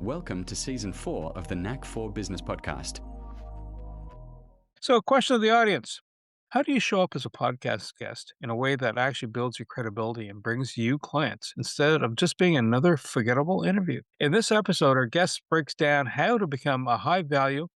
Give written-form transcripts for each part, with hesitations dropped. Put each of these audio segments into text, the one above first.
Welcome to Season 4 of the K4 Business Podcast. So, question of the audience. How do you show up as a podcast guest in a way that actually builds your credibility and brings you clients instead of just being another forgettable interview? In this episode, our guest breaks down how to become a high value,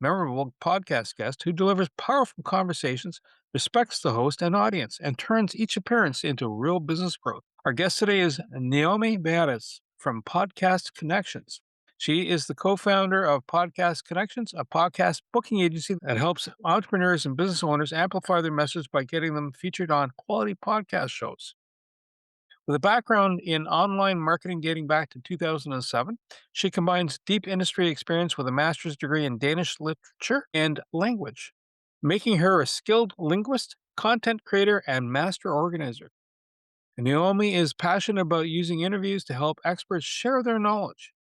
memorable podcast guest who delivers powerful conversations, respects the host and audience, and turns each appearance into real business growth. Our guest today is Noemi Beres from Podcast Connections. She is the co-founder of Podcast Connections, a podcast booking agency that helps entrepreneurs and business owners amplify their message by getting them featured on quality podcast shows. With a background in online marketing dating back to 2007, she combines deep industry experience with a master's degree in Danish literature and language, making her a skilled linguist, content creator, and master organizer. Noemi is passionate about using interviews to help experts share their knowledge,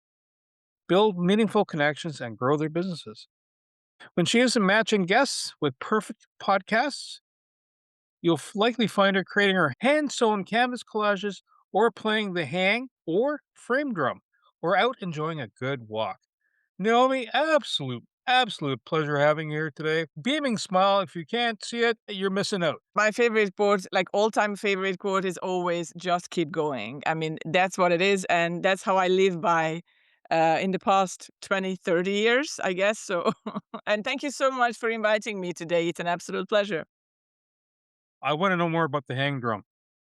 build meaningful connections, and grow their businesses. When she isn't matching guests with perfect podcasts, you'll likely find her creating her hand-sewn canvas collages or playing the hang or frame drum or out enjoying a good walk. Naomi, absolute pleasure having you here today. Beaming smile. If you can't see it, you're missing out. My favorite quote, like all-time favorite quote, is always just keep going. I mean, that's what it is. And that's how I live by in the past 20, 30 years, I guess. So, and thank you so much for inviting me today. It's an absolute pleasure. I want to know more about the hang drum.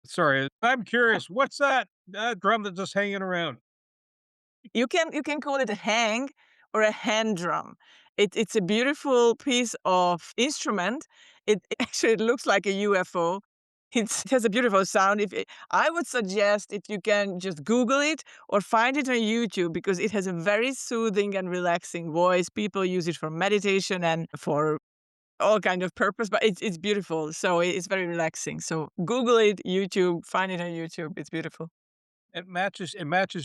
Sorry, I'm curious. What's that drum that's just hanging around? You can call it a hang or a hand drum. It's a beautiful piece of instrument. It looks like a UFO. It has a beautiful sound. I would suggest if you can just Google it or find it on YouTube because it has a very soothing and relaxing voice. People use it for meditation and for all kind of purpose, but it's beautiful. So it's very relaxing. So Google it, YouTube, find it on YouTube. It's beautiful. It matches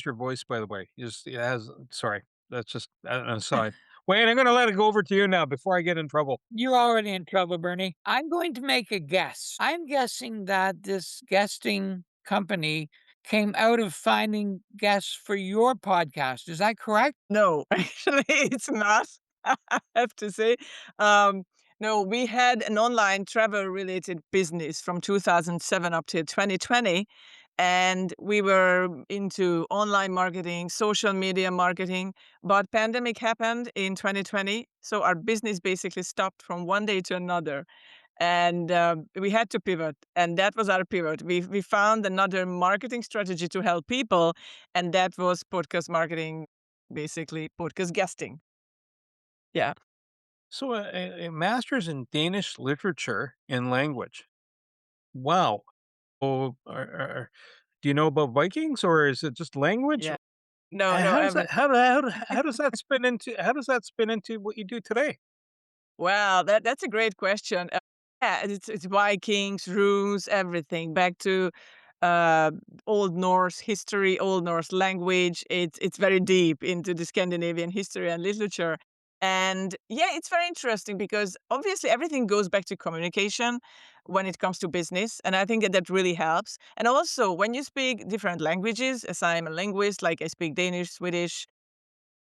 your voice, by the way. It has sorry, that's just an aside. Wayne, I'm gonna let it go over to you now before I get in trouble. You're already in trouble, Bernie. I'm going to make a guess. I'm guessing that this guesting company came out of finding guests for your podcast. Is that correct? No, actually, it's not. I have to say. Um, no, we had an online travel-related business from 2007 up to 2020, and we were into online marketing, social media marketing. But pandemic happened in 2020, so our business basically stopped from one day to another, and we had to pivot, and that was our pivot. We found another marketing strategy to help people, and that was podcast marketing, basically podcast guesting. Yeah. So a master's in Danish literature and language. Wow. Oh, do you know about Vikings or is it just language? Yeah. No, And no, how does that how does that spin into what you do today? wow, that's a great question. Yeah, it's Vikings, runes, everything back to uh, Old Norse history, Old Norse language. It's very deep into the Scandinavian history and literature. And yeah, it's very interesting because obviously everything goes back to communication when it comes to business. And I think that really helps. And also, when you speak different languages, as I'm a linguist, like I speak Danish, Swedish,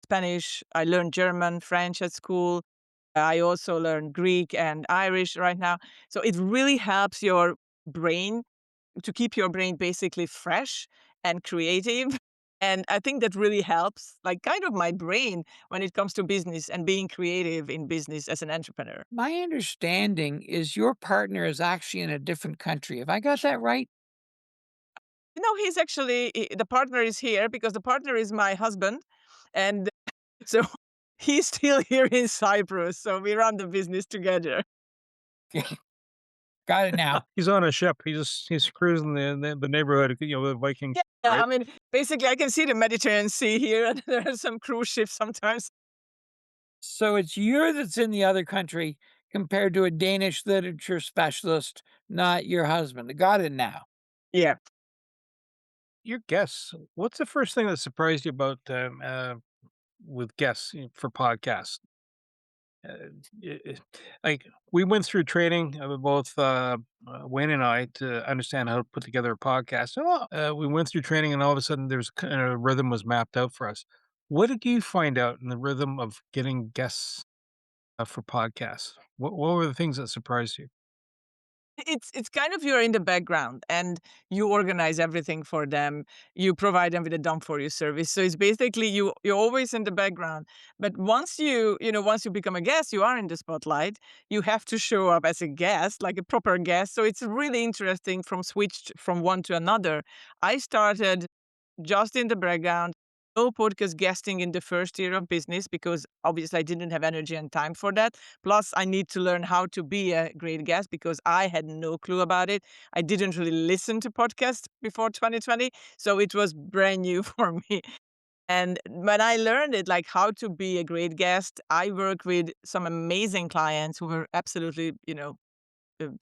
Spanish, I learned German, French at school. I also learn Greek and Irish right now. So it really helps your brain to keep your brain basically fresh and creative. And I think that really helps, like kind of my brain when it comes to business and being creative in business as an entrepreneur. My understanding is your partner is actually in a different country. Have I got that right? He's actually, the partner is here because the partner is my husband. And so he's still here in Cyprus. So we run the business together. Got it now. He's on a ship. He's cruising the neighborhood, the Viking, Yeah, right? I mean, basically, I can see the Mediterranean Sea here, and there are some cruise ships sometimes. So it's you that's in the other country compared to a Danish literature specialist, not your husband. Got it now. Yeah. Your guests. What's the first thing that surprised you about with guests for podcasts? It, it- like we went through training, both Wayne and I, to understand how to put together a podcast. We went through training, and all of a sudden, there's kind of a rhythm was mapped out for us. What did you find out in the rhythm of getting guests for podcasts? What were the things that surprised you? It's kind of you're in the background and you organize everything for them. You provide them with a done for you service. So it's basically you're always in the background. But once you become a guest, you are in the spotlight. You have to show up as a guest, like a proper guest. So it's really interesting from switched from one to another. I started just in the background. No podcast guesting in the first year of business because obviously I didn't have energy and time for that. Plus, I need to learn how to be a great guest because I had no clue about it. I didn't really listen to podcasts before 2020, so it was brand new for me. And when I learned it, like how to be a great guest, I worked with some amazing clients who were absolutely,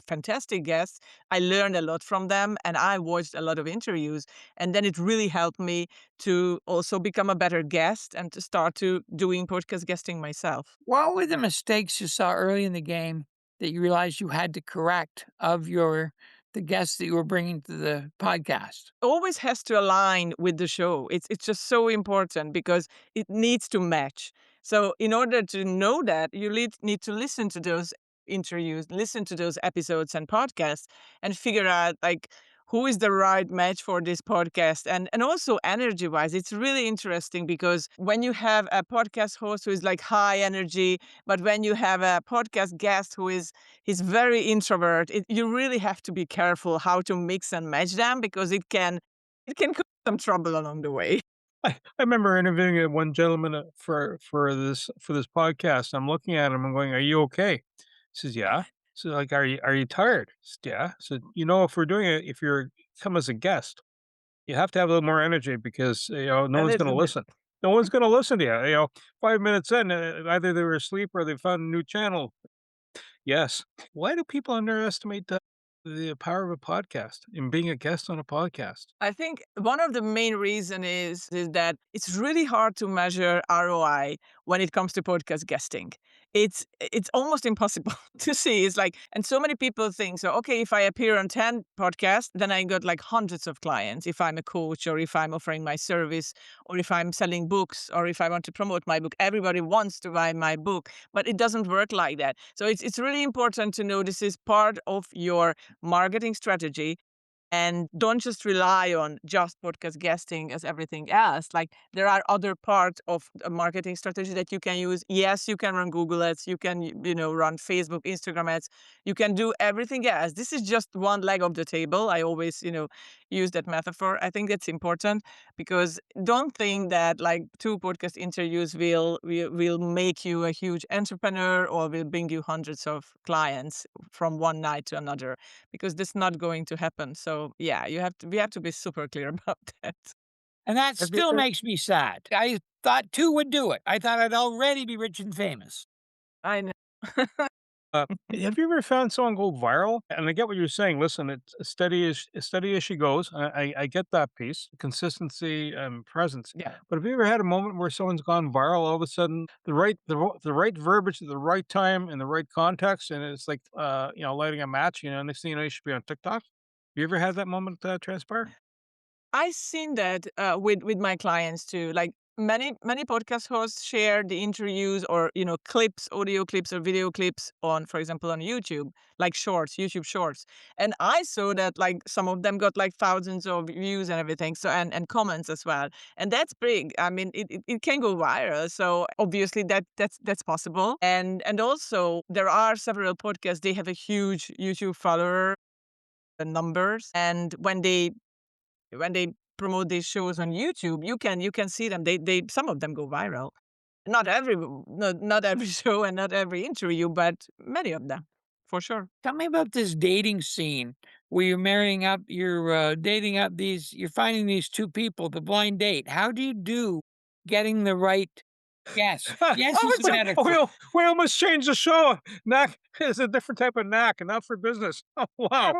fantastic guests. I learned a lot from them and I watched a lot of interviews. And then it really helped me to also become a better guest and to start to doing podcast guesting myself. What were the mistakes you saw early in the game that you realized you had to correct of the guests that you were bringing to the podcast? Always has to align with the show. It's just so important because it needs to match. So in order to know that, you need to listen to those interviews, listen to those episodes and podcasts, and figure out like who is the right match for this podcast. And also energy wise, it's really interesting because when you have a podcast host who is like high energy, but when you have a podcast guest who is he's very introvert. You really have to be careful how to mix and match them because it can cause some trouble along the way. I remember interviewing one gentleman for this podcast. I'm looking at him. I'm going, "Are you okay?" He says, "Yeah." So like, "Are you tired?" I said, "Yeah." So if we're doing it, if you're come as a guest, you have to have a little more energy because no A one's going to little bit. listen. No one's going to listen to you. 5 minutes in, either they were asleep or they found a new channel. Yes. Why do people underestimate the power of a podcast and being a guest on a podcast? I think one of the main reason is that it's really hard to measure ROI when it comes to podcast guesting. It's almost impossible to see. It's like, and so many people think so. Okay, if I appear on 10 podcasts, then I got like hundreds of clients. If I'm a coach, or if I'm offering my service, or if I'm selling books, or if I want to promote my book, everybody wants to buy my book, but it doesn't work like that. So it's really important to know this is part of your marketing strategy and don't just rely on just podcast guesting as everything else. Like there are other parts of a marketing strategy that you can use. Yes, you can run Google ads, you can, run Facebook, Instagram ads, you can do everything else. This is just one leg of the table. I always, use that metaphor. I think that's important because don't think that like two podcast interviews will make you a huge entrepreneur or will bring you hundreds of clients from one night to another because that's not going to happen. So yeah, we have to be super clear about that. And that Have you still makes me sad. I thought two would do it. I thought I'd already be rich and famous. I know. have you ever found someone go viral? And I get what you're saying. Listen, it's as steady as she goes. I get that piece, consistency and presence. Yeah. But have you ever had a moment where someone's gone viral all of a sudden, the right verbiage at the right time in the right context, and it's like lighting a match. Next thing you know, you should be on TikTok. You ever had that moment transpire? I seen that with my clients too. Like many podcast hosts share the interviews or clips, audio clips or video clips on, for example, on YouTube, like shorts, YouTube shorts. And I saw that like some of them got like thousands of views and everything, so and comments as well. And that's big. I mean, it can go viral. So obviously that's possible. And also there are several podcasts. They have a huge YouTube follower numbers, and when they promote these shows on YouTube, you can see them. They some of them go viral. Not every show and not every interview, but many of them, for sure. Tell me about this dating scene where you're dating up you're finding these two people, the blind date. How do you do getting the right guess? Yes is a metaphor. We almost changed the show. Knack is a different type of knack, and not for business. Oh, wow.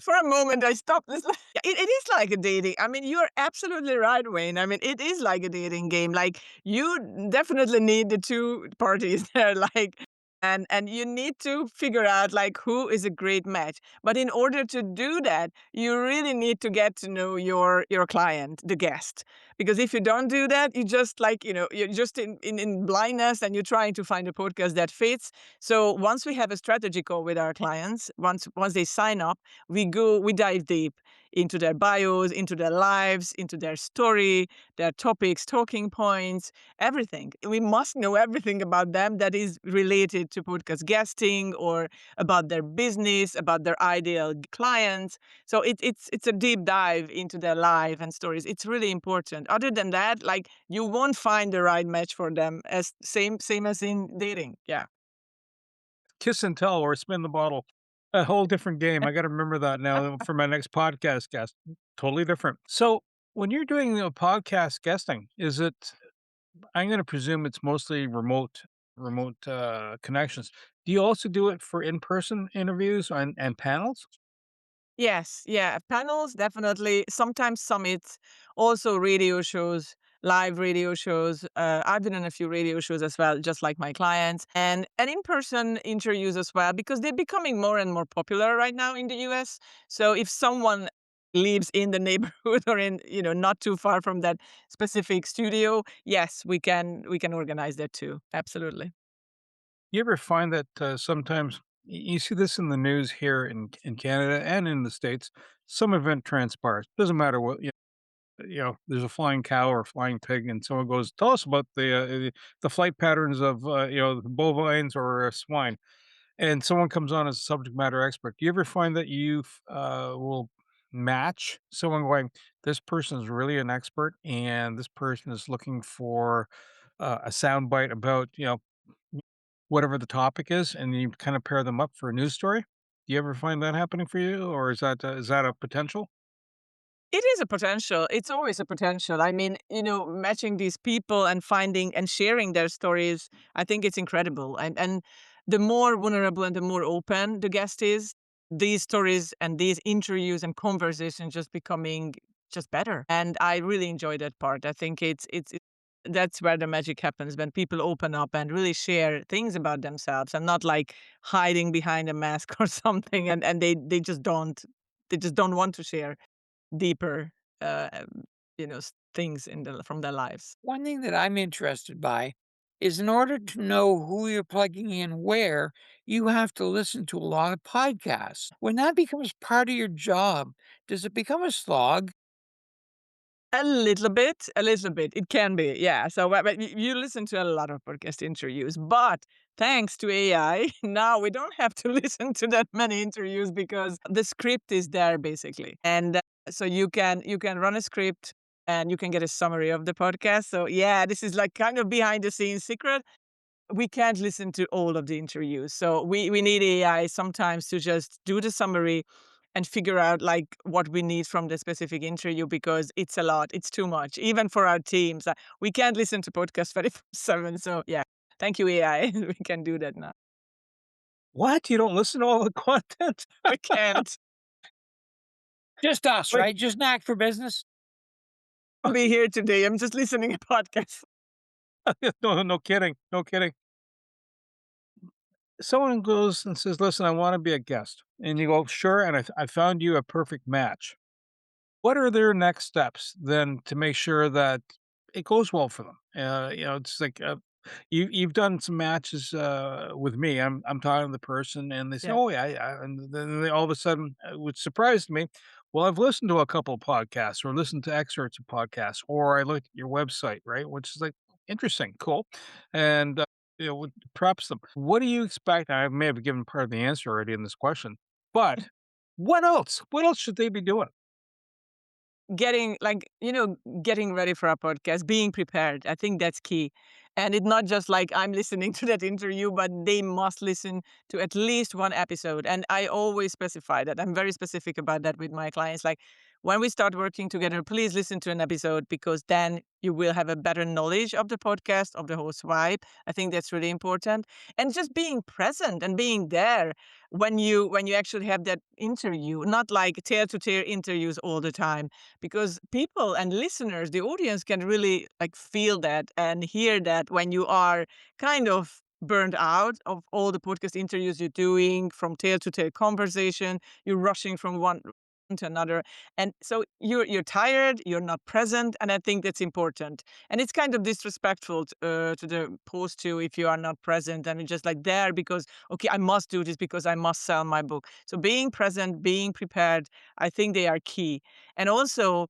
For a moment, I stopped this. It is like a dating. I mean, you're absolutely right, Wayne. I mean, it is like a dating game. Like you definitely need the two parties there. Like and you need to figure out like who is a great match. But in order to do that, you really need to get to know your client, the guest. Because if you don't do that, you just like, you're just in blindness and you're trying to find a podcast that fits. So once we have a strategy call with our clients, once they sign up, we dive deep into their bios, into their lives, into their story, their topics, talking points, everything. We must know everything about them that is related to podcast guesting or about their business, about their ideal clients. So it's a deep dive into their life and stories. It's really important. Other than that, like you won't find the right match for them as same as in dating. Yeah. Kiss and tell or spin the bottle. A whole different game. I gotta remember that now for my next podcast guest. Totally different. So, when you're doing the podcast guesting, is it I'm gonna presume it's mostly remote connections. Do you also do it for in-person interviews and panels? Yes, yeah, panels definitely. Sometimes summits, also radio shows, live radio shows. I've been on a few radio shows as well, just like my clients, and in-person interviews as well, because they're becoming more and more popular right now in the US. So if someone lives in the neighborhood or in, not too far from that specific studio, yes, we can organize that too. Absolutely. You ever find that, sometimes you see this in the news here in Canada and in the States, some event transpires. Doesn't matter what there's a flying cow or a flying pig, and someone goes, "Tell us about the flight patterns of, the bovines or swine." And someone comes on as a subject matter expert. Do you ever find that will match someone going, "This person is really an expert, and this person is looking for, a soundbite about, whatever the topic is," and you kind of pair them up for a news story? Do you ever find that happening for you, or is that a potential? It is a potential. It's always a potential. I mean, matching these people and finding and sharing their stories, I think it's incredible. And the more vulnerable and the more open the guest is, these stories and these interviews and conversations just becoming just better. And I really enjoy that part. I think that's where the magic happens when people open up and really share things about themselves and not like hiding behind a mask or something and they just don't want to share deeper, things from their lives. One thing that I'm interested by is in order to know who you're plugging in where, you have to listen to a lot of podcasts. When that becomes part of your job, does it become a slog? A little bit, a little bit. It can be, yeah. So, but you listen to a lot of podcast interviews, but thanks to AI, now we don't have to listen to that many interviews because the script is there basically, and so you can run a script and you can get a summary of the podcast. So, yeah, this is like kind of behind the scenes secret. We can't listen to all of the interviews. So we need AI sometimes to just do the summary and figure out like what we need from the specific interview because it's a lot. It's too much, even for our teams. We can't listen to podcasts 24/7. So yeah, thank you, AI. We can do that now. What? You don't listen to all the content? We can't Just us, Wait, right? Just knack for business. be here today. I'm just listening to podcasts. no kidding, no kidding. Someone goes and says, "Listen, I wanna be a guest." And you go, "Sure, and I found you a perfect match." What are their next steps then to make sure that it goes well for them? It's like, you've done some matches, with me. I'm talking to the person and they say, Yeah. "Oh, yeah, yeah," and then they all of a sudden, which surprised me, "Well, I've listened to a couple of podcasts or listened to excerpts of podcasts, or I looked at your website," right? Which is like, interesting, cool, and, props them. What do you expect? I may have given part of the answer already in this question, but what else? What else should they be doing? Getting ready for a podcast, being prepared. I think that's key. And it's not just like I'm listening to that interview, but they must listen to at least one episode. And I always specify that. I'm very specific about that with my clients. Like when we start working together, please listen to an episode because then you will have a better knowledge of the podcast, of the host vibe. I think that's really important. And just being present and being there when you actually have that interview, not like tail to tail interviews all the time because people and listeners, the audience can really like feel that and hear that when you are kind of burned out of all the podcast interviews you're doing, from tail to tail conversation. You're rushing from one to another, and so you're tired, you're not present, and I think that's important. And it's kind of disrespectful to the post too if you are not present and you're just like there because, okay, I must do this because I must sell my book. So being present, being prepared, I think they are key. And also,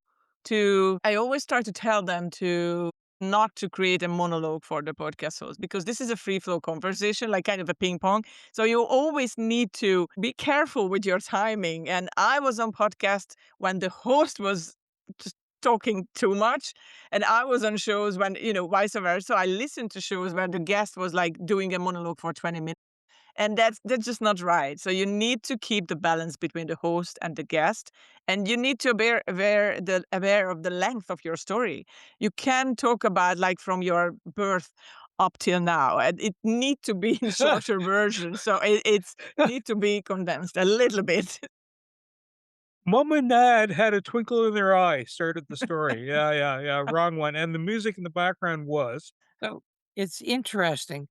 I always try to tell them to not to create a monologue for the podcast host, because this is a free flow conversation, like kind of a ping pong. So you always need to be careful with your timing. And I was on podcast when the host was just talking too much, and I was on shows when, vice versa. So I listened to shows where the guest was like doing a monologue for 20 minutes. And that's just not right. So you need to keep the balance between the host and the guest, and you need to be aware of the length of your story. You can talk about like from your birth up till now, and it need to be in shorter version. So it's need to be condensed a little bit. Mom and Dad had a twinkle in their eye, started the story. Yeah, yeah, yeah, wrong one, and the music in the background was So it's interesting.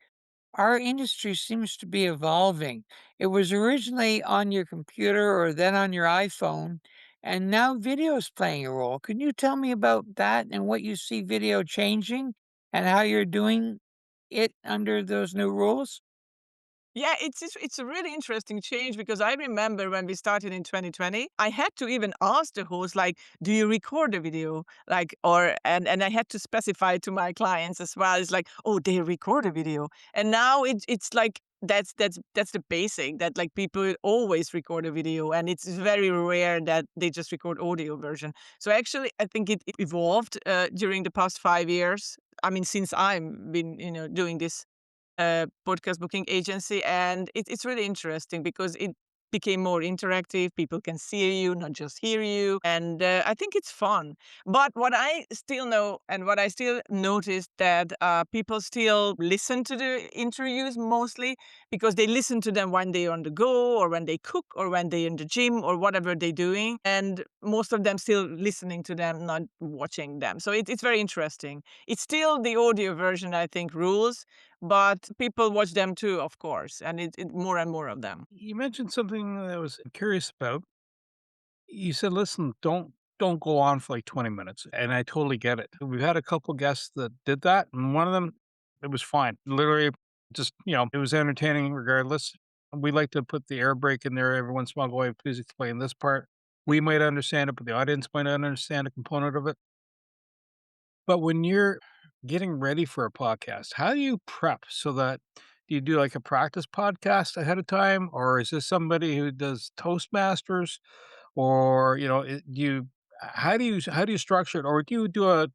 Our industry seems to be evolving. It was originally on your computer or then on your iPhone, and now video is playing a role. Can you tell me about that and what you see video changing and how you're doing it under those new rules? Yeah, it's a really interesting change, because I remember when we started in 2020, I had to even ask the host, like, do you record the video? Like, or and I had to specify to my clients as well. It's like, oh, they record a video. And now it's like that's the basic, that like people always record a video, and it's very rare that they just record audio version. So actually I think it evolved during the past 5 years. I mean, since I'm been, doing this podcast booking agency, and it's really interesting because it became more interactive. People can see you, not just hear you, and I think it's fun. But what I still know and what I still noticed, that people still listen to the interviews mostly because they listen to them when they're on the go, or when they cook, or when they're in the gym, or whatever they're doing, and most of them still listening to them, not watching them. So it's very interesting. It's still the audio version, I think, rules, but people watch them too, of course, and more and more of them. you mentioned something that I was curious about. You said, "Listen, don't go on for like 20 minutes," and I totally get it. We've had a couple guests that did that, and one of them, it was fine. Literally, just it was entertaining regardless. We like to put the air brake in there every once in a while. Go, "Hey, please explain this part." We might understand it, but the audience might not understand a component of it. But when you're getting ready for a podcast, how do you prep so that do you do like a practice podcast ahead of time, or is this somebody who does Toastmasters, or do you how do you structure it, or do you do a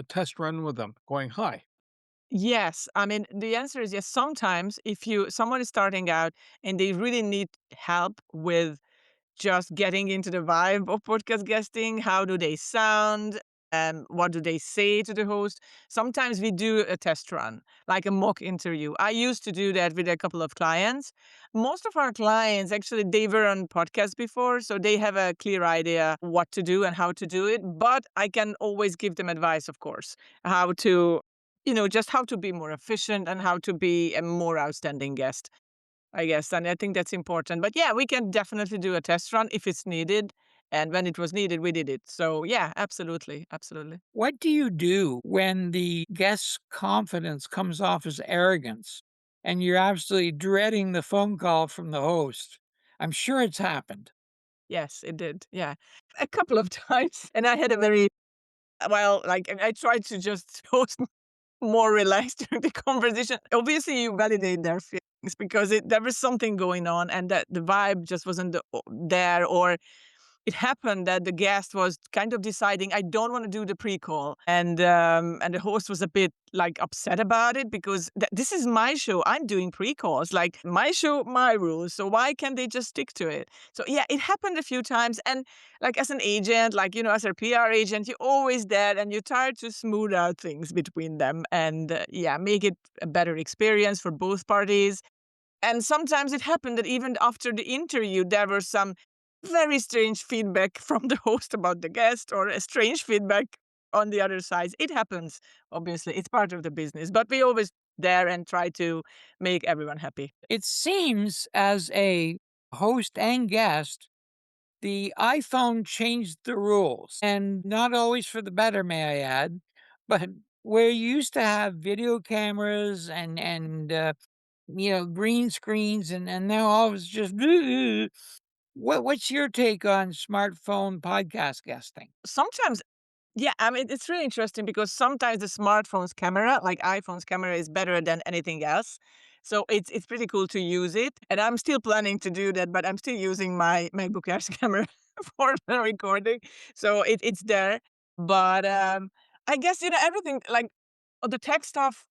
test run with them, going, "Hi"? Yes, I mean, the answer is yes. Sometimes if someone is starting out and they really need help with just getting into the vibe of podcast guesting. How do they sound? And what do they say to the host? Sometimes we do a test run, like a mock interview. I used to do that with a couple of clients. Most of our clients, actually, they were on podcasts before, so they have a clear idea what to do and how to do it. But I can always give them advice, of course, how to, just how to be more efficient and how to be a more outstanding guest, I guess, and I think that's important. But yeah, we can definitely do a test run if it's needed. And when it was needed, we did it. So yeah, absolutely. Absolutely. What do you do when the guest's confidence comes off as arrogance and you're absolutely dreading the phone call from the host? I'm sure it's happened. Yes, it did. Yeah. A couple of times. And I had a very, well, like, I tried to just host more relaxed during the conversation. Obviously, you validate their feelings because there was something going on, and that the vibe just wasn't there, or it happened that the guest was kind of deciding, I don't want to do the pre-call, and the host was a bit like upset about it, because this is my show. I'm doing pre-calls, like my show, my rules. So why can't they just stick to it? So yeah, it happened a few times, and like as an agent, like as a PR agent, you're always there, and you try to smooth out things between them, and yeah, make it a better experience for both parties. And sometimes it happened that even after the interview, there were some very strange feedback from the host about the guest, or a strange feedback on the other side. It happens, obviously. It's part of the business, but we always there and try to make everyone happy. It seems as a host and guest, the iPhone changed the rules, and not always for the better, may I add. But where you used to have video cameras and green screens, and now all of it's just what's your take on smartphone podcast guesting? Sometimes, yeah, I mean, it's really interesting because sometimes the smartphone's camera, like iPhone's camera, is better than anything else. So it's pretty cool to use it. And I'm still planning to do that, but I'm still using my MacBook Air's camera for the recording. So it's there. But I guess, everything like the tech stuff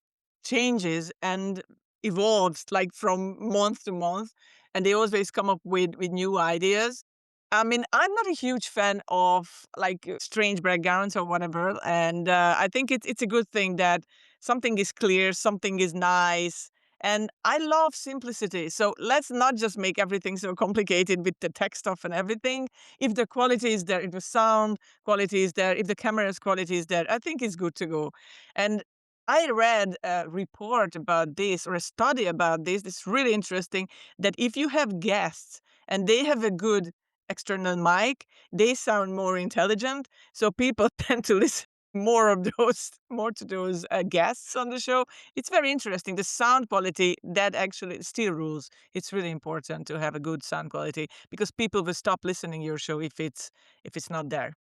changes and evolves like from month to month. And they always come up with new ideas. I mean, I'm not a huge fan of like strange backgrounds or whatever, and I think it's a good thing that something is clear, something is nice, and I love simplicity. So let's not just make everything so complicated with the tech stuff and everything. If the quality is there, if the sound quality is there, if the camera's quality is there, I think it's good to go. And I read a report about this or a study about this. It's really interesting that if you have guests and they have a good external mic, they sound more intelligent. So people tend to listen more to those guests on the show. It's very interesting. The sound quality that actually still rules. It's really important to have a good sound quality because people will stop listening your show if it's not there.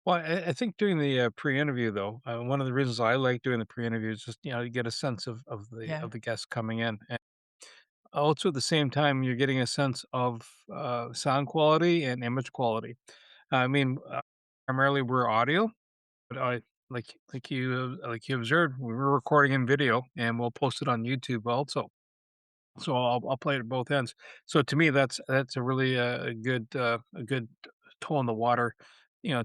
Well, I think doing the pre-interview though, one of the reasons I like doing the pre-interview is just you get a sense Yeah. of the guests coming in, and also at the same time you're getting a sense of sound quality and image quality. I mean, primarily we're audio, but I like you observed, we were recording in video, and we'll post it on YouTube also. So I'll play it at both ends. So to me, that's a really a good toe in the water,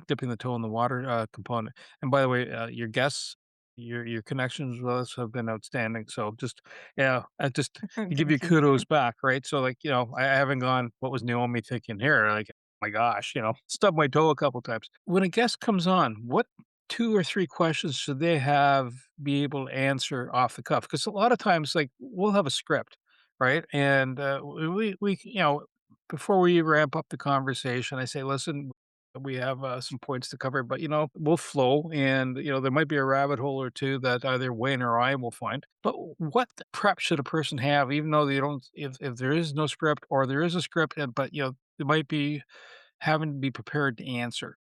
dipping the toe in the water component. And by the way, your guests, your connections with us have been outstanding. So just yeah, I just to give you Thank you. kudos back, right? So like I haven't gone. What was Naomi thinking here? Like, oh my gosh, stubbed my toe a couple times. When a guest comes on, what two or three questions should they have be able to answer off the cuff? Because a lot of times, like we'll have a script, right? And before we ramp up the conversation, I say, listen, we have some points to cover, but we'll flow, and there might be a rabbit hole or two that either Wayne or I will find. But what prep should a person have, even though they don't, if there is no script or there is a script, but they might be having to be prepared to answer.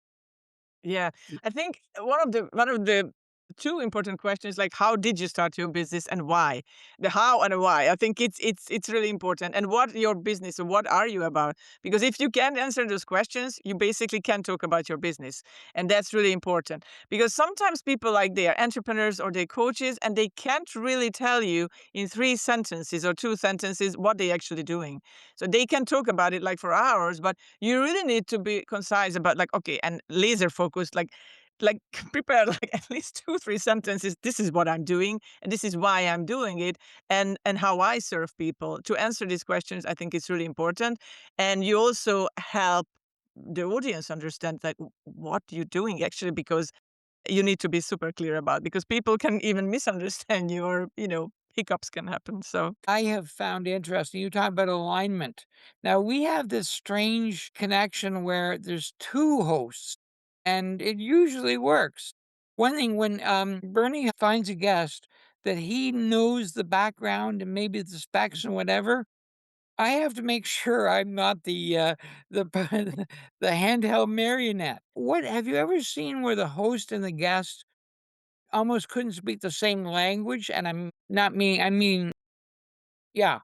Yeah, I think one of the two important questions, like how did you start your business and why? The how and the why. I think it's really important. And what your business, or what are you about? Because if you can't answer those questions, you basically can't talk about your business. And that's really important. Because sometimes people, like, they are entrepreneurs or they coaches and they can't really tell you in 3 sentences or 2 sentences what they're actually doing. So they can talk about it like for hours, but you really need to be concise about, like, okay, and laser focused, like prepare like at least 2 3 sentences. This is what I'm doing and this is why I'm doing it, and how I serve people. To answer these questions, I think it's really important. And you also help the audience understand, like, what you're doing actually, because you need to be super clear about, because people can even misunderstand you, or hiccups can happen. So I have found interesting, you talk about alignment. Now, we have this strange connection where there's two hosts, and it usually works. One thing, when Bernie finds a guest that he knows the background and maybe the specs and whatever, I have to make sure I'm not the the handheld marionette. What have you ever seen where the host and the guest almost couldn't speak the same language? And I'm not meaning, I mean, yeah.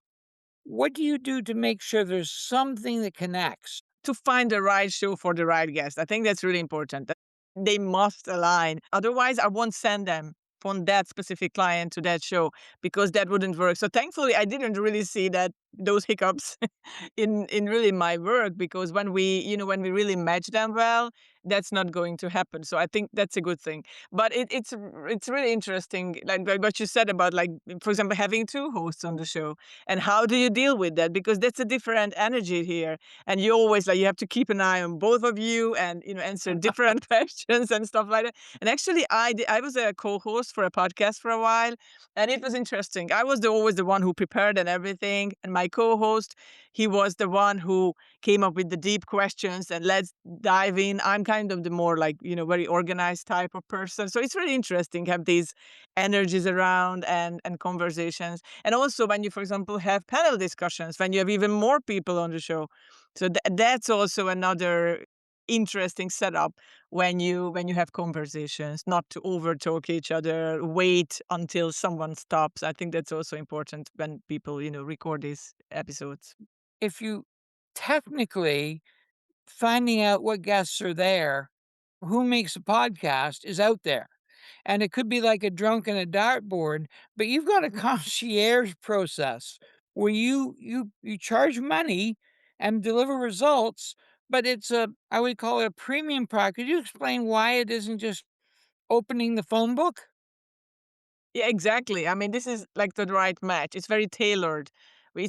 What do you do to make sure there's something that connects? to find the right show for the right guest. I think that's really important. That they must align. Otherwise, I won't send them from that specific client to that show, because that wouldn't work. So thankfully, I didn't really see that those hiccups in really my work, because when we really match them well, that's not going to happen. So I think that's a good thing. But it's really interesting, like what you said about, like, for example, having two hosts on the show, and how do you deal with that? Because that's a different energy here, and you always, like, you have to keep an eye on both of you, and answer different questions and stuff like that. And actually, I was a co-host for a podcast for a while, and it was interesting. I was always the one who prepared and everything, and my co-host, he was the one who came up with the deep questions and let's dive in. I'm kind of the more, like, very organized type of person. So it's really interesting have these energies around, and conversations. And also when you, for example, have panel discussions, when you have even more people on the show. So that's also another interesting setup when you have conversations, not to overtalk each other, wait until someone stops. I think that's also important when people, record these episodes. If you technically finding out what guests are there, who makes a podcast is out there. And it could be like a drunk in a dartboard, but you've got a concierge process where you charge money and deliver results, but it's I would call it a premium product. Could you explain why it isn't just opening the phone book? Yeah, exactly. I mean, this is like the right match. It's very tailored. We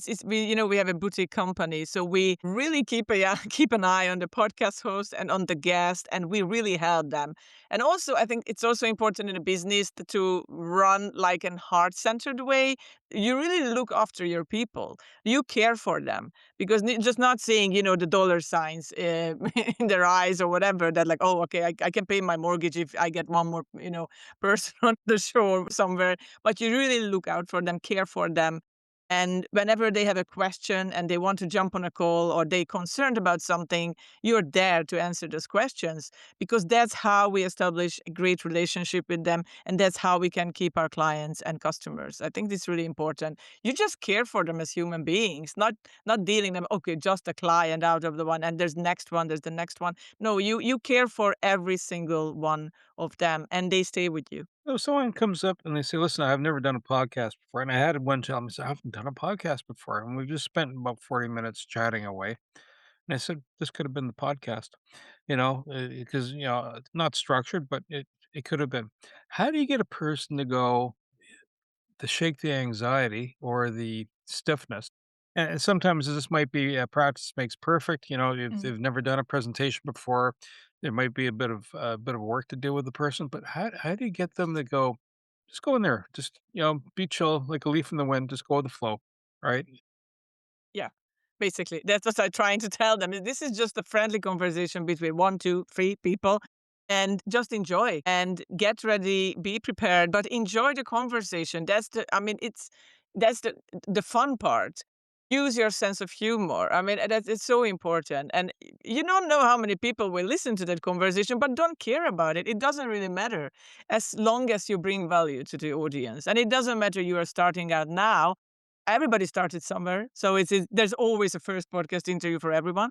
have a boutique company, so we really keep an eye on the podcast host and on the guest, and we really help them. And also, I think it's also important in a business to run like in heart-centered way. You really look after your people. You care for them, because just not seeing, the dollar signs in their eyes or whatever. That, like, oh, okay, I can pay my mortgage if I get one more, person on the show somewhere. But you really look out for them, care for them. And whenever they have a question and they want to jump on a call, or they concerned about something, you're there to answer those questions, because that's how we establish a great relationship with them, and that's how we can keep our clients and customers. I think this is really important. You just care for them as human beings, not dealing them, okay, just a client out of the one, and there's there's the next one. No, you care for every single one of them, and they stay with you. So someone comes up and they say, "Listen, I've never done a podcast before," and I had one tell me, "I haven't done a podcast before," and we just spent about 40 minutes chatting away. And I said, "This could have been the podcast," because it's not structured, but it could have been. How do you get a person to shake the anxiety or the stiffness? And sometimes this might be practice makes perfect. If Mm. they've never done a presentation before, there might be a bit of work to do with the person. But how do you get them to go? Just go in there. Just be chill, like a leaf in the wind. Just go with the flow, right? Yeah, basically, that's what I'm trying to tell them. This is just a friendly conversation between one, two, three people, and just enjoy and get ready, be prepared, but enjoy the conversation. I mean, that's the fun part. Use your sense of humor. I mean, it's so important. And you don't know how many people will listen to that conversation, but don't care about it. It doesn't really matter as long as you bring value to the audience. And it doesn't matter you are starting out now. Everybody started somewhere, so there's always a first podcast interview for everyone,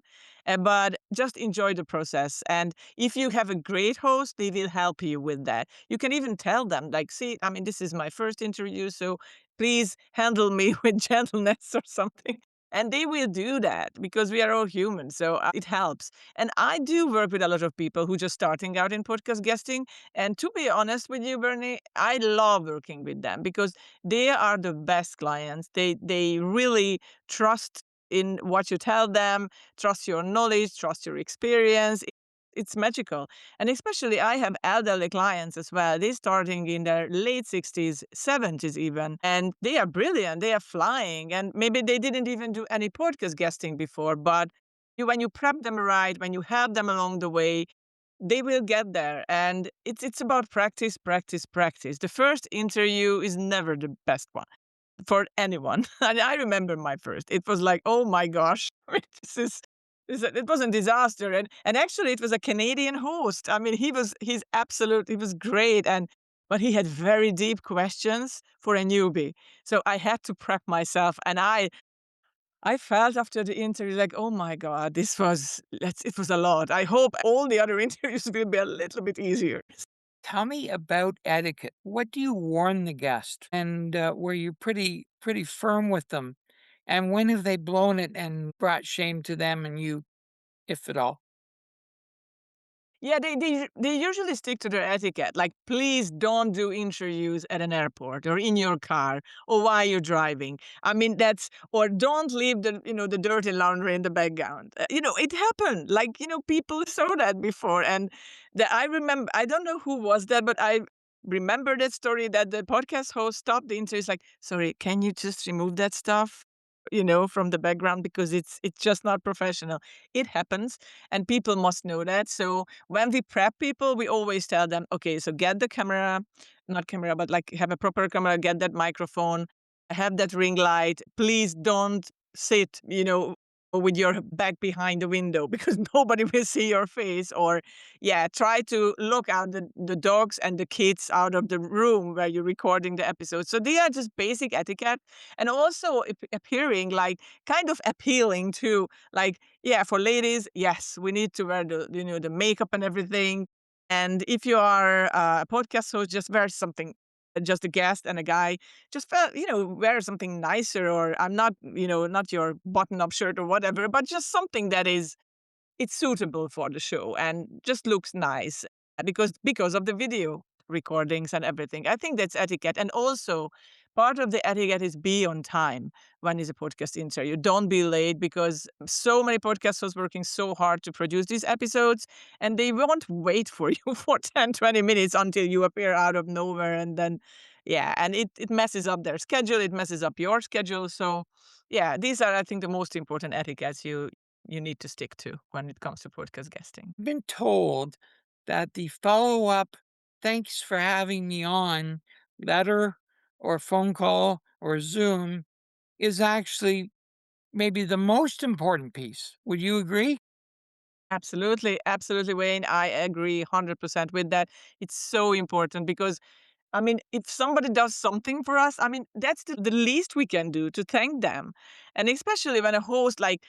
but just enjoy the process. And if you have a great host, they will help you with that. You can even tell them, like, "See, I mean, this is my first interview, so please handle me with gentleness," or something. And they will do that, because we are all human, so it helps. And I do work with a lot of people who just starting out in podcast guesting. And to be honest with you, Bernie, I love working with them, because they are the best clients. They really trust in what you tell them, trust your knowledge, trust your experience. It's magical. And especially I have elderly clients as well. They're starting in their late 60s, 70s even, and they are brilliant. They are flying, and maybe they didn't even do any podcast guesting before, but when you prep them right, when you help them along the way, they will get there. And it's about practice, practice, practice. The first interview is never the best one for anyone. And I remember my first. It was like, oh my gosh, I mean, it was a disaster. And actually, it was a Canadian host. I mean, he was great, but he had very deep questions for a newbie. So I had to prep myself, and I felt after the interview like, oh my God, it was a lot. I hope all the other interviews will be a little bit easier. Tell me about etiquette. What do you warn the guest? And were you pretty firm with them? And when have they blown it and brought shame to them and you, if at all? Yeah, they usually stick to their etiquette. Like, please don't do interviews at an airport or in your car or while you're driving. I mean, that's or don't leave the dirty laundry in the background. It happened. Like, people saw that before, and I remember. I don't know who was that, but I remember that story that the podcast host stopped the interview. It's like, sorry, can you just remove that stuff? From the background because it's just not professional. It happens, and people must know that. So when we prep people, we always tell them, okay, so get the camera, not camera, but like have a proper camera, get that microphone, have that ring light. Please don't sit, with your back behind the window because nobody will see your face. Or, yeah, try to look out the dogs and the kids out of the room where you're recording the episode. So they are just basic etiquette and also appearing like kind of appealing to like, yeah, for ladies, yes, we need to wear the makeup and everything. And if you are a podcast host, just wear something, just a guest and a guy, just wear something nicer, or I'm not, not your button up shirt or whatever, but just something that is it's suitable for the show and just looks nice because of the video recordings and everything. I think that's etiquette. And also part of the etiquette is be on time when it's a podcast interview. Don't be late because so many podcasters working so hard to produce these episodes and they won't wait for you for 10, 20 minutes until you appear out of nowhere. And then, yeah, and it messes up their schedule. It messes up your schedule. So yeah, these are, I think, the most important etiquettes you need to stick to when it comes to podcast guesting. I've been told that the follow-up, thanks for having me on, letter or phone call or Zoom is actually maybe the most important piece. Would you agree? Absolutely, absolutely, Wayne. I agree 100% with that. It's so important because I mean, if somebody does something for us, I mean, that's the least we can do to thank them. And especially when a host, like,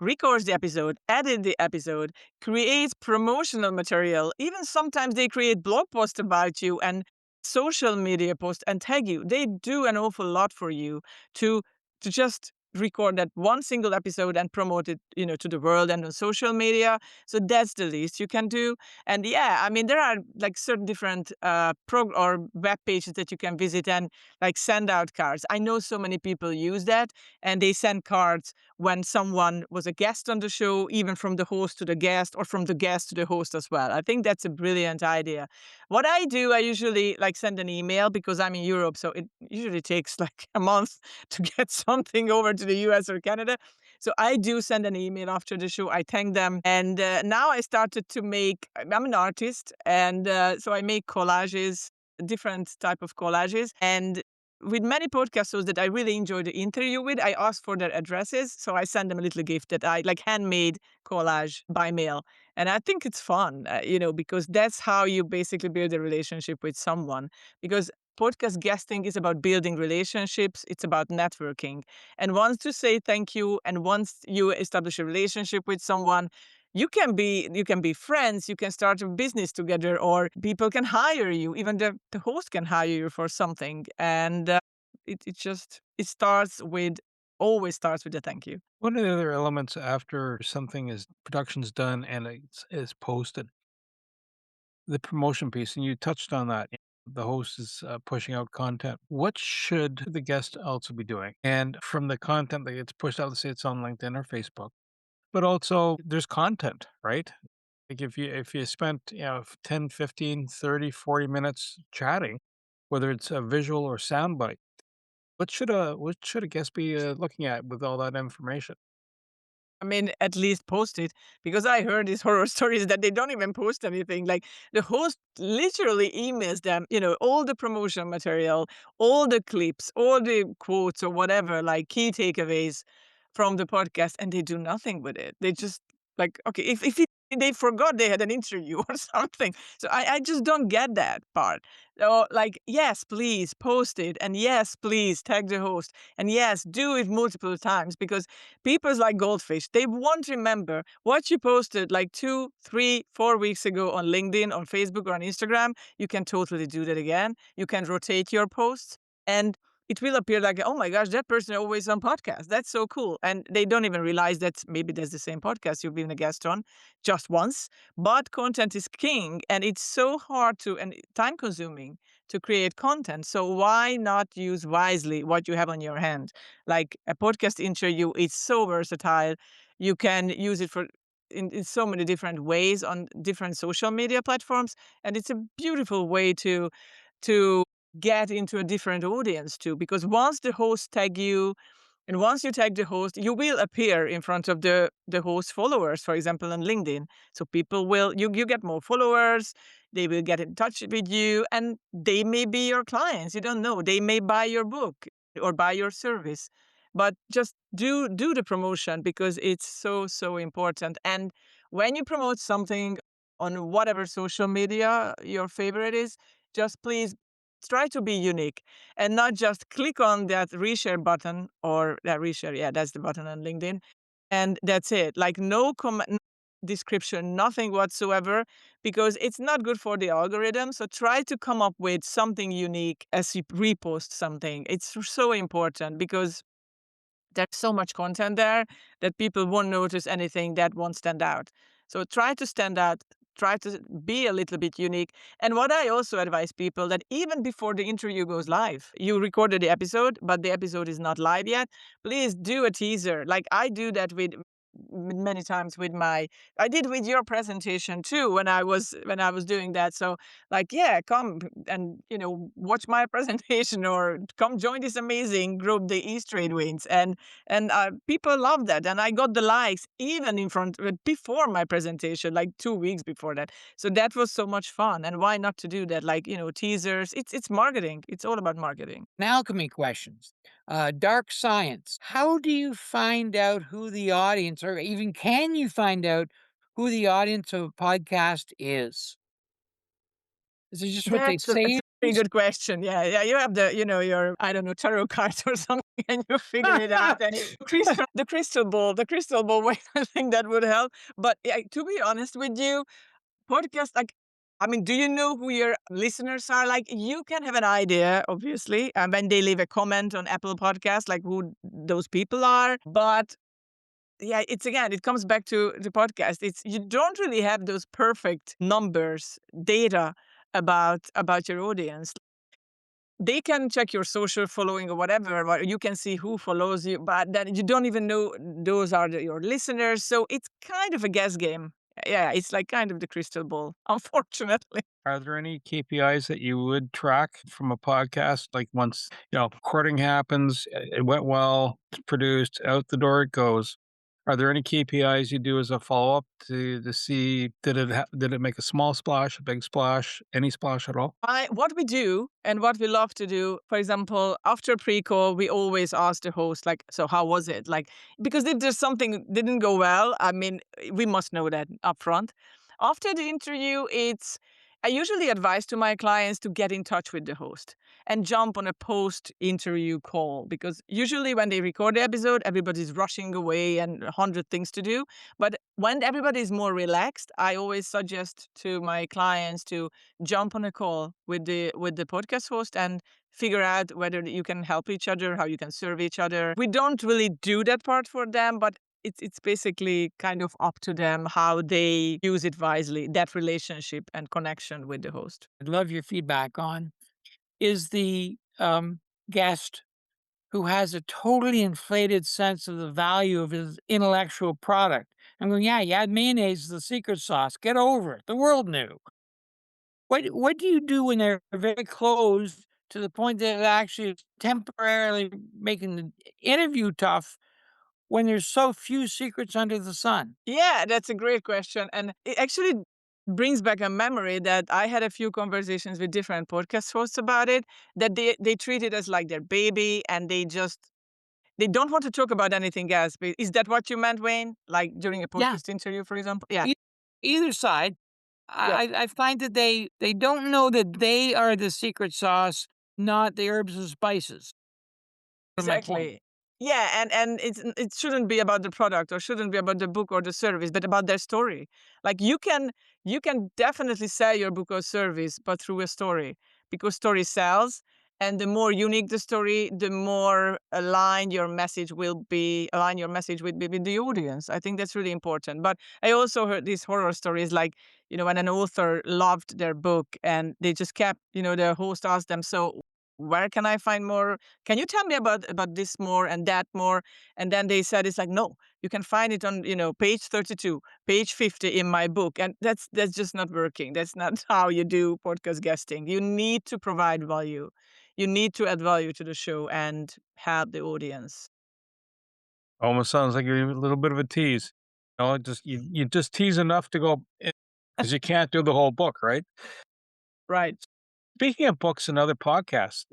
records the episode, edit the episode, creates promotional material. Even sometimes they create blog posts about you and social media posts and tag you. They do an awful lot for you to just record that one single episode and promote it, to the world and on social media. So that's the least you can do. And yeah, I mean, there are like certain different or web pages that you can visit and like send out cards. I know so many people use that and they send cards when someone was a guest on the show, even from the host to the guest or from the guest to the host as well. I think that's a brilliant idea. What I do, I usually like send an email because I'm in Europe. So it usually takes like a month to get something over to the US or Canada. So I do send an email after the show. I thank them. And now I started to I'm an artist. And so I make collages, different type of collages. And with many podcasters that I really enjoy the interview with, I ask for their addresses. So I send them a little gift that I like handmade collage by mail. And I think it's fun, because that's how you basically build a relationship with someone. Because podcast guesting is about building relationships. It's about networking. And once to say thank you, and once you establish a relationship with someone, you can be friends, you can start a business together, or people can hire you. Even the host can hire you for something. And it always starts with a thank you. One of the other elements after production's done and is posted, the promotion piece, and you touched on that. The host is pushing out content. What should the guest also be doing? And from the content that gets pushed out, let's say it's on LinkedIn or Facebook, but also there's content, right? Like if you spent 10, 15, 30, 40 minutes chatting, whether it's a visual or soundbite, what should a guest be looking at with all that information? I mean, at least post it because I heard these horror stories that they don't even post anything. Like the host literally emails them, all the promotion material, all the clips, all the quotes or whatever, like key takeaways from the podcast, and they do nothing with it. They just like, okay, if they forgot they had an interview or something. So I just don't get that part. So like, yes, please post it. And yes, please tag the host. And yes, do it multiple times because people's like goldfish. They won't remember what you posted like 2, 3, 4 weeks ago on LinkedIn, on Facebook, or on Instagram. You can totally do that again. You can rotate your posts. And it will appear like, oh my gosh, that person always on podcast. That's so cool. And they don't even realize that maybe that's the same podcast you've been a guest on just once. But content is king, and it's so hard to and time consuming to create content. So why not use wisely what you have on your hand? Like a podcast interview, it's so versatile. You can use it for in so many different ways on different social media platforms, and it's a beautiful way to get into a different audience too. Because once the host tag you, and once you tag the host, you will appear in front of the host followers, for example, on LinkedIn. So people will you get more followers, they will get in touch with you, and they may be your clients. You don't know. They may buy your book or buy your service. But just do the promotion because it's so, so important. And when you promote something on whatever social media your favorite is, just please try to be unique and not just click on that reshare button or that reshare. Yeah, that's the button on LinkedIn. And that's it. Like no comment, no description, nothing whatsoever, because it's not good for the algorithm. So try to come up with something unique as you repost something. It's so important because there's so much content there that people won't notice anything that won't stand out. So try to stand out, try to be a little bit unique. And what I also advise people that even before the interview goes live, you recorded the episode, but the episode is not live yet, please do a teaser. Like I do that with many times with my I did with your presentation too when I was doing that. So like, yeah, come and watch my presentation or come join this amazing group, the East Trade Winds. And people love that, and I got the likes even in front before my presentation, like 2 weeks before that. So that was so much fun, and why not to do that? Like, teasers. It's marketing. It's all about marketing. An alchemy questions. Dark science. How do you find out who the audience, or even can you find out who the audience of a podcast is? Is it just what they say? That's a very good question. Yeah, yeah. You have your, I don't know, tarot cards or something, and you figure it out. And the crystal ball way, I think that would help. But to be honest with you, podcast, like, I mean, do you know who your listeners are? Like, you can have an idea, obviously, and when they leave a comment on Apple Podcasts, like who those people are. But yeah, it comes back to the podcast. It's you don't really have those perfect numbers, data about your audience. They can check your social following or whatever, but you can see who follows you, but then you don't even know those are your listeners. So it's kind of a guess game. Yeah, it's like kind of the crystal ball, unfortunately. Are there any KPIs that you would track from a podcast? Like once, recording happens, it went well, it's produced, out the door it goes. Are there any KPIs you do as a follow-up to see did it make a small splash, a big splash, any splash at all? What we do and what we love to do, for example, after pre-call, we always ask the host, like, so how was it? Like, because if there's something didn't go well, I mean, we must know that upfront. After the interview, I usually advise to my clients to get in touch with the host and jump on a post-interview call, because usually when they record the episode, everybody's rushing away and 100 things to do. But when everybody is more relaxed, I always suggest to my clients to jump on a call with the podcast host and figure out whether you can help each other, how you can serve each other. We don't really do that part for them, but it's basically kind of up to them how they use it wisely, that relationship and connection with the host. I'd love your feedback on is the guest who has a totally inflated sense of the value of his intellectual product. I'm going, yeah, you had mayonnaise is the secret sauce. Get over it. The world knew. What do you do when they're very closed to the point that it actually is temporarily making the interview tough when there's so few secrets under the sun? Yeah, that's a great question. And it actually brings back a memory that I had a few conversations with different podcast hosts about it, that they treat it as like their baby, and they don't want to talk about anything else. Is that what you meant, Wayne? Like during a Yeah. podcast interview, for example? Yeah. Either side, I find that they don't know that they are the secret sauce, not the herbs and spices. That's my point. Exactly. Yeah, and it shouldn't be about the product or shouldn't be about the book or the service, but about their story. Like you can definitely sell your book or service, but through a story, because story sells. And the more unique the story, the more aligned your message will be, align your message with the audience. I think that's really important. But I also heard these horror stories like, when an author loved their book and they just kept, the host asked them, so where can I find more? Can you tell me about this more and that more? And then they said, it's like, no, you can find it on, page 32, page 50 in my book. And that's just not working. That's not how you do podcast guesting. You need to provide value. You need to add value to the show and help the audience. Almost sounds like you're a little bit of a tease. You just tease enough to go because you can't do the whole book, right? Right. Speaking of books and other podcasts,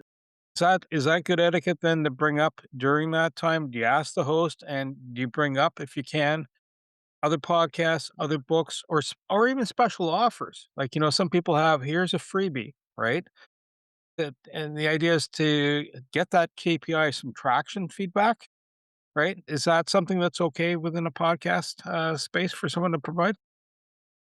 is that good etiquette then to bring up during that time? Do you ask the host and do you bring up, if you can, other podcasts, other books, or even special offers? Like, some people have, here's a freebie, right? And the idea is to get that KPI, some traction feedback, right? Is that something that's okay within a podcast space for someone to provide?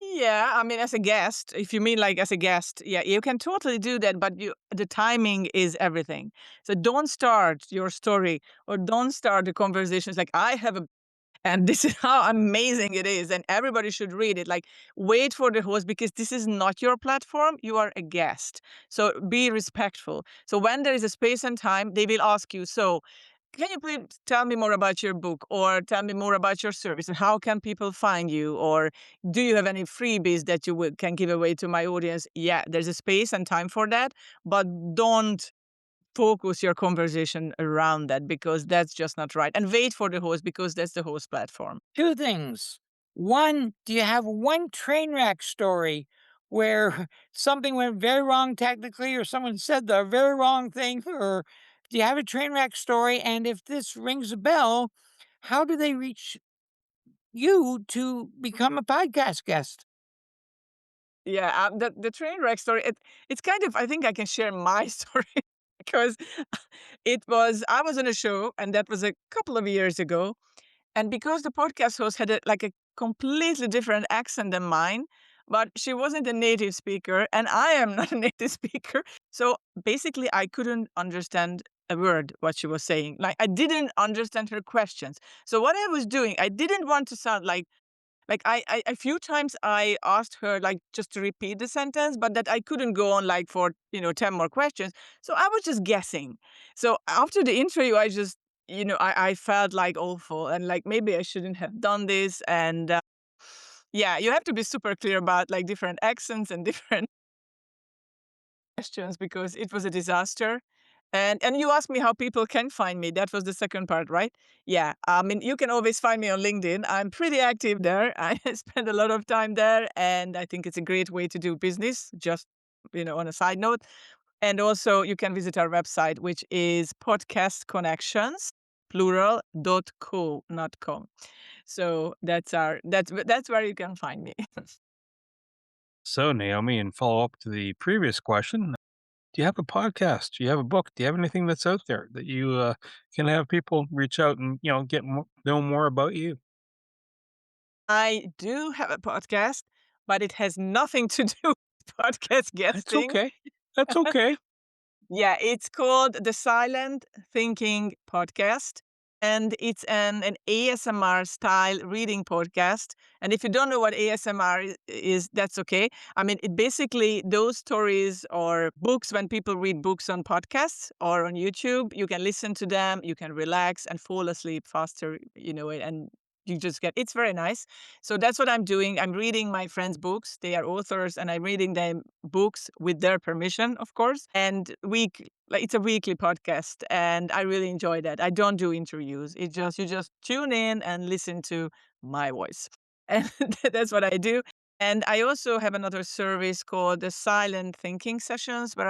Yeah, I mean, as a guest, if you mean like as a guest, yeah, you can totally do that, but the timing is everything. So don't start your story or don't start the conversations like I have a and this is how amazing it is and everybody should read it. Like wait for the host because this is not your platform, you are a guest. So be respectful. So when there is a space and time, they will ask you, so can you please tell me more about your book or tell me more about your service and how can people find you? Or do you have any freebies that you can give away to my audience? Yeah, there's a space and time for that, but don't focus your conversation around that because that's just not right. And wait for the host because that's the host platform. Two things. One, do you have one train wreck story where something went very wrong technically, or someone said the very wrong thing, or do you have a train wreck story? And if this rings a bell, how do they reach you to become a podcast guest? Yeah, the train wreck story. It's kind of. I think I can share my story because I was on a show and that was a couple of years ago, and because the podcast host had a completely different accent than mine, but she wasn't a native speaker, and I am not a native speaker. So basically, I couldn't understand a word what she was saying. Like I didn't understand her questions. So what I was doing, I didn't want to sound like I a few times I asked her like just to repeat the sentence, but that I couldn't go on like for 10 more questions. So I was just guessing. So after the interview, I just I felt like awful and like maybe I shouldn't have done this. And yeah, you have to be super clear about like different accents and different questions because it was a disaster. And you asked me how people can find me. That was the second part, right? Yeah. I mean, you can always find me on LinkedIn. I'm pretty active there. I spend a lot of time there, and I think it's a great way to do business. Just on a side note, and also you can visit our website, which is podcastconnections plural dot co not com. So that's where you can find me. So, Naomi, and follow up to the previous question, do you have a podcast? Do you have a book? Do you have anything that's out there that you can have people reach out and know more about you? I do have a podcast, but it has nothing to do with podcast That's guesting. okay. That's okay. Yeah, it's called the Silent Thinking Podcast. And it's an ASMR style reading podcast. And if you don't know what ASMR is, that's okay. I mean, it basically those stories or books when people read books on podcasts or on YouTube, you can listen to them, you can relax and fall asleep faster, and you just get it's very nice. So that's what I'm doing. I'm reading my friends' books. They are authors, and I'm reading them books with their permission, of course. And it's a weekly podcast, and I really enjoy that. I don't do interviews. You just tune in and listen to my voice, and that's what I do. And I also have another service called the Silent Thinking Sessions, where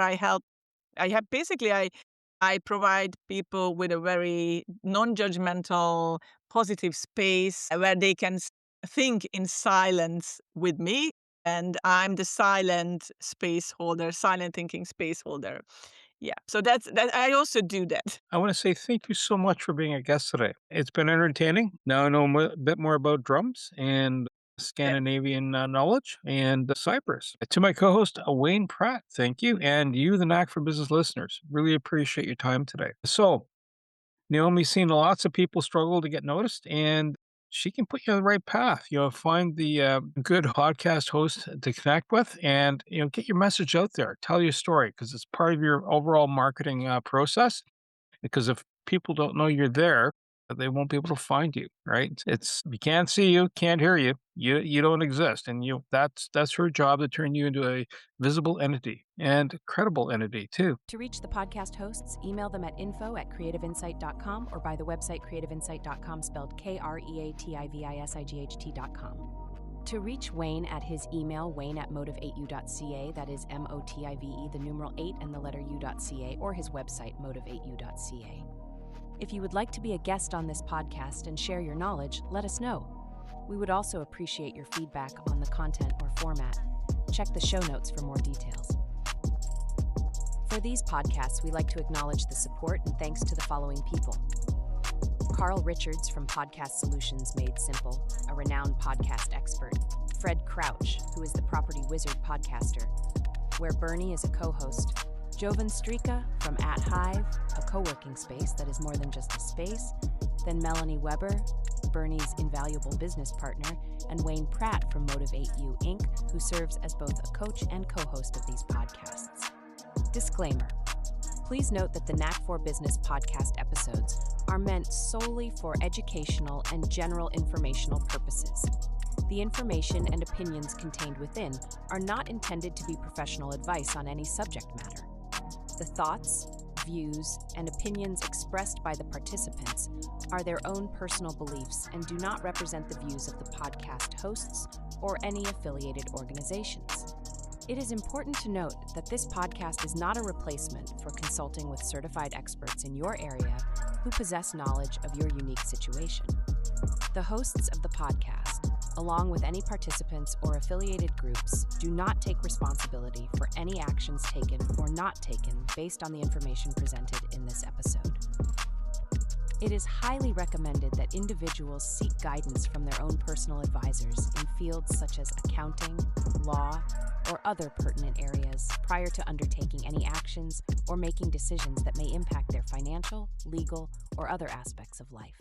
I provide people with a very non-judgmental, positive space where they can think in silence with me. And I'm the silent space holder, silent thinking space holder. Yeah. So that. I also do that. I want to say thank you so much for being a guest today. It's been entertaining. Now I know a bit more about drums and Scandinavian knowledge, and Cyprus. To my co-host, Wayne Pratt, thank you. And you, the Knack for Business listeners, really appreciate your time today. So, Naomi's seen lots of people struggle to get noticed, and she can put you on the right path. Find the good podcast host to connect with, and get your message out there. Tell your story because it's part of your overall marketing process. Because if people don't know you're there, they won't be able to find you. Right? It's you can't see you, can't hear you. You don't exist, and that's her job to turn you into a visible entity and credible entity too. To reach the podcast hosts, email them at info@creativeinsight.com or by the website creativeinsight.com, spelled KREATIVISIGHT.com. To reach Wayne at his email, wayne@motive8u.ca, that is MOTIVE, the numeral 8 and the letter u.ca, or his website, motive8u.ca. If you would like to be a guest on this podcast and share your knowledge, let us know. We would also appreciate your feedback on the content or format. Check the show notes for more details. For these podcasts, we like to acknowledge the support and thanks to the following people. Carl Richards from Podcast Solutions Made Simple, a renowned podcast expert. Fred Crouch, who is the Property Wizard podcaster, where Bernie is a co-host. Jovan Strika from At Hive, a co-working space that is more than just a space. Then Melanie Weber, Bernie's invaluable business partner, and Wayne Pratt from Motive8U Inc., who serves as both a coach and co-host of these podcasts. Disclaimer. Please note that the Knack for Business podcast episodes are meant solely for educational and general informational purposes. The information and opinions contained within are not intended to be professional advice on any subject matter. The thoughts, views, and opinions expressed by the participants are their own personal beliefs and do not represent the views of the podcast hosts or any affiliated organizations. It is important to note that this podcast is not a replacement for consulting with certified experts in your area who possess knowledge of your unique situation. The hosts of the podcast, along with any participants or affiliated groups, do not take responsibility for any actions taken or not taken based on the information presented in this episode. It is highly recommended that individuals seek guidance from their own personal advisors in fields such as accounting, law, or other pertinent areas prior to undertaking any actions or making decisions that may impact their financial, legal, or other aspects of life.